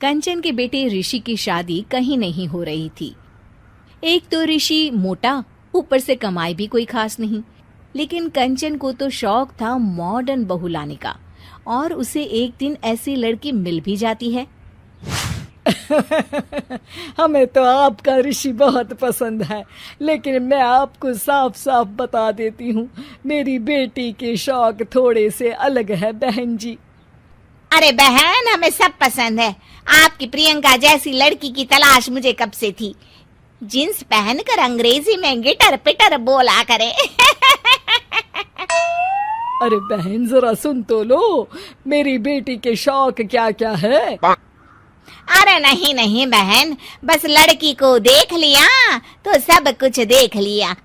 कंचन के बेटे ऋषि की शादी कहीं नहीं हो रही थी। एक तो ऋषि मोटा, ऊपर से कमाई भी कोई खास नहीं। लेकिन कंचन को तो शौक था मॉडर्न बहू लाने का, और उसे एक दिन ऐसी लड़की मिल भी जाती है। हमें तो आपका ऋषि बहुत पसंद है, लेकिन मैं आपको साफ साफ बता देती हूँ, मेरी बेटी के शौक थोड़े से अलग है बहन जी। अरे बहन, हमें सब पसंद है। आपकी प्रियंका जैसी लड़की की तलाश मुझे कब से थी। जींस पहनकर अंग्रेजी में गिटर पिटर बोला करे। अरे बहन जरा सुन तो लो, मेरी बेटी के शौक क्या क्या है। अरे नहीं नहीं बहन, बस लड़की को देख लिया तो सब कुछ देख लिया।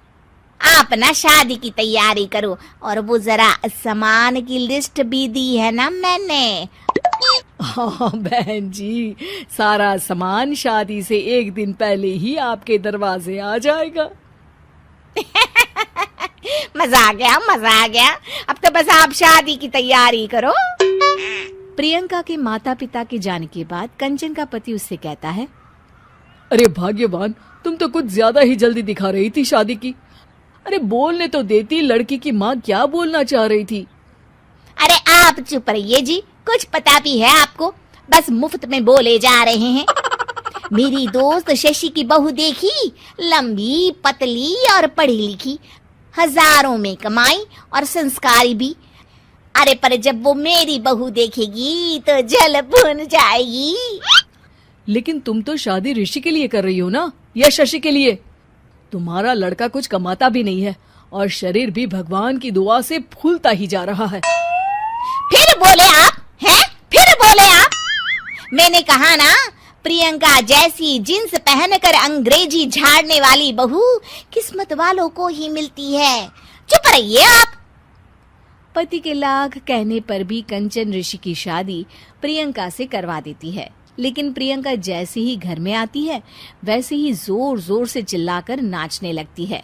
आप ना शादी की तैयारी करो, और वो जरा सामान की लिस्ट भी दी है ना मैंने। हाँ बहन जी, सारा सामान शादी से एक दिन पहले ही आपके दरवाजे आ जाएगा। मजा आ गया, मजा आ गया। अब तो बस आप शादी की तैयारी करो। प्रियंका के माता पिता के जाने के बाद कंचन का पति उससे कहता है, अरे भाग्यवान, तुम तो कुछ ज्यादा ही जल्दी दिखा रही थी शादी की। अरे बोलने तो देती, लड़की की माँ क्या बोलना चाह रही थी। अरे आप चुप रहिए जी, कुछ पता भी है आपको, बस मुफ्त में बोले जा रहे हैं। मेरी दोस्त शशि की बहू देखी, लंबी पतली और पढ़ी लिखी, हजारों में कमाई और संस्कारी भी। अरे पर जब वो मेरी बहू देखेगी तो जल भुन जाएगी। लेकिन तुम तो शादी ऋषि के लिए कर रही हो ना, या शशि के लिए? तुम्हारा लड़का कुछ कमाता भी नहीं है, और शरीर भी भगवान की दुआ से फूलता ही जा रहा है। फिर बोले आप हैं? फिर बोले आप? मैंने कहा ना, प्रियंका जैसी जींस पहनकर अंग्रेजी झाड़ने वाली बहू किस्मत वालों को ही मिलती है। चुप रहिए आप। पति के लाख कहने पर भी कंचन ऋषि की शादी प्रियंका से करवा देती है। लेकिन प्रियंका जैसे ही घर में आती है, वैसे ही जोर जोर से चिल्लाकर नाचने लगती है।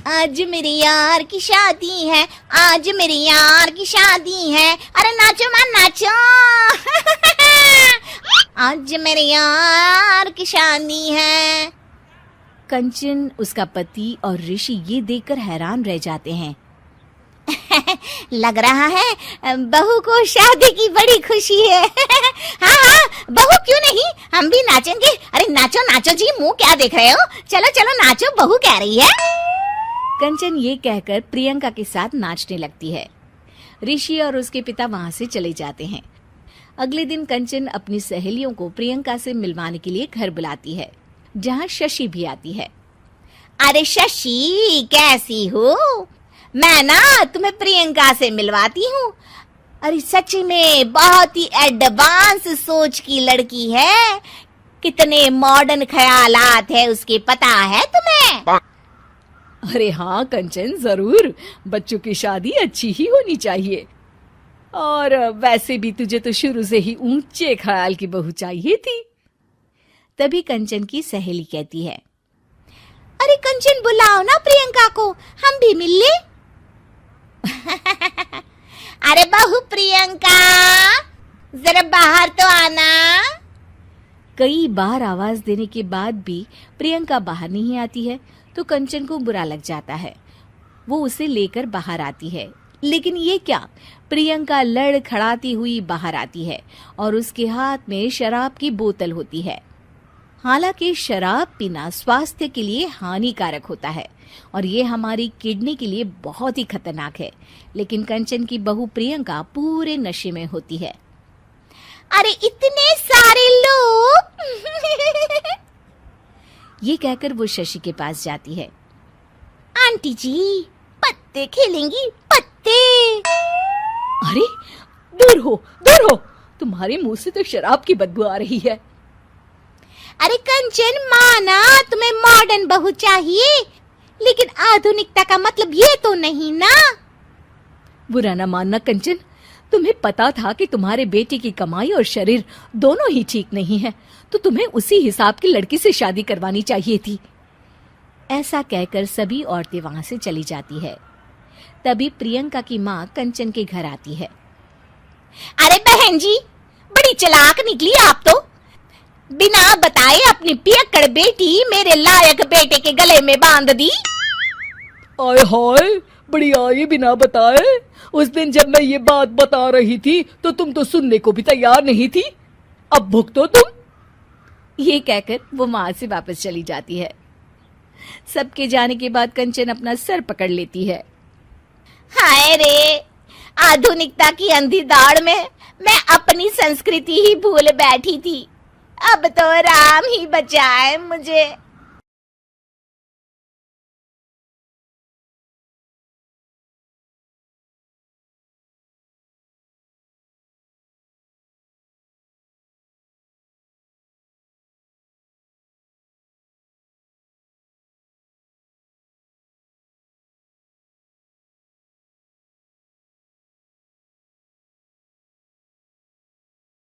आज मेरे यार की शादी है, आज मेरे यार की शादी है। अरे नाचो मां नाचो। आज मेरे यार की शादी है। कंचन, उसका पति और ऋषि ये देखकर हैरान रह जाते हैं। लग रहा है बहू को शादी की बड़ी खुशी है। हाँ हाँ, बहू क्यों नहीं, हम भी नाचेंगे। अरे नाचो नाचो जी, मुंह क्या देख रहे हो, चलो चलो नाचो, बहू कह रही है। कंचन ये कहकर प्रियंका के साथ नाचने लगती है। ऋषि और उसके पिता वहां से चले जाते हैं। अगले दिन कंचन अपनी सहेलियों को प्रियंका से मिलवाने के लिए घर बुलाती है, जहाँ शशि भी आती है। अरे शशि, कैसी हो? मैं ना तुम्हें प्रियंका से मिलवाती हूँ। अरे सच में बहुत ही एडवांस सोच की लड़की है। कितने मॉडर्न ख्यालात है उसके, पता है तुम्हें? अरे हाँ कंचन, जरूर। बच्चों की शादी अच्छी ही होनी चाहिए, और वैसे भी तुझे तो शुरू से ही ऊंचे ख्याल की बहू चाहिए थी। तभी कंचन की सहेली कहती है, अरे कंचन, बुलाओ ना प्रियंका को, हम भी मिल ले। अरे बहू प्रियंका, जरा बाहर तो आना। कई बार आवाज देने के बाद भी प्रियंका बाहर नहीं आती है, तो कंचन को बुरा लग जाता है। वो उसे लेकर बाहर आती है, लेकिन ये क्या, प्रियंका लड़खड़ाती हुई बाहर आती है और उसके हाथ में शराब की बोतल होती है। हालांकि शराब पीना स्वास्थ्य के लिए हानिकारक होता है, और ये हमारी किडनी के लिए बहुत ही खतरनाक है। लेकिन कंचन की बहू प्रियंका पूरे नशे में होती है। अरे इतने सारे लोग। ये कहकर वो शशि के पास जाती है। आंटी जी, पत्ते खेलेंगी, पत्ते। अरे दूर हो, दूर हो, तुम्हारे मुंह से तो शराब की बदबू आ रही है। अरे कंचन, माना तुम्हें मॉडर्न बहू चाहिए, लेकिन आधुनिकता का मतलब ये तो नहीं ना। बुरा ना मानना कंचन, तुम्हें पता था कि तुम्हारे बेटे की कमाई और शरीर दोनों ही ठीक नहीं है, तो तुम्हें उसी हिसाब की लड़की से शादी करवानी चाहिए थी। ऐसा कहकर सभी औरतें वहां से चली जाती है। तभी प्रियंका की माँ कंचन के घर आती है। अरे बहन जी, बड़ी बड़ी चालाक निकली आप तो। बिना बताए अपनी पियक्कड़ बेटी मेरे लायक बेटे के गले में बांध दी। आय हाय, बड़ी आई बिना बताए। उस दिन जब मैं ये बात बता रही थी तो तुम तो सुनने को भी तैयार नहीं थी। अब भुगतो तुम। ये कहकर वो वहां से वापस चली जाती है। सबके जाने के बाद कंचन अपना सर पकड़ लेती है। हाय रे, आधुनिकता की अंधी दौड़ में मैं अपनी संस्कृति ही भूल बैठी थी। अब तो राम ही बचाए मुझे।